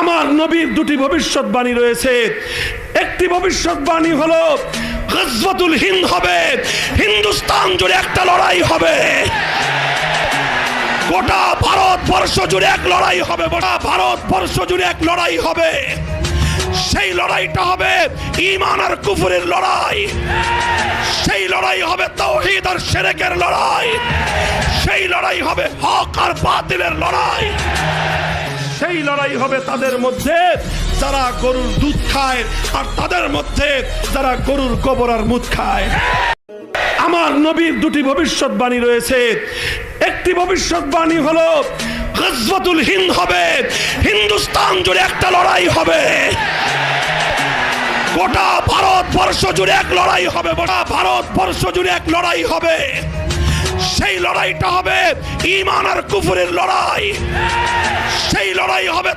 আমার নবীর দুটি ভবিষ্যৎবাণী রয়েছে। একটি ভবিষ্যৎবাণী হলো গজওয়াতুল হিন্দ হবে, হিন্দুস্তান জুড়ে একটা লড়াই হবে, গোটা ভারতবর্ষ জুড়ে এক লড়াই হবে, গোটা ভারতবর্ষ জুড়ে এক লড়াই হবে। সেই লড়াইটা হবে ঈমান আর কুফরের লড়াই, সেই লড়াই হবে তাওহীদ আর শিরকের লড়াই, সেই লড়াই হবে হক আর বাতিলের লড়াই। সেই লড়াই হবে তাদের মধ্যে যারা গরুর দুধ খায় আর তাদের মধ্যে যারা গরুর গোবর আর মুত খায়। আমার নবীর দুটি ভবিষ্যৎবাণী রয়েছে। একটি ভবিষ্যৎবাণী হলো গজওয়াতুল হিন্দ হবে, হিন্দুস্তান জুড়ে একটা লড়াই হবে, গোটা ভারতবর্ষ জুড়ে এক লড়াই হবে, গোটা ভারতবর্ষ জুড়ে এক লড়াই হবে। সেই লড়াইটা হবে ঈমান আর কুফরের লড়াই, সেই লড়াই হবে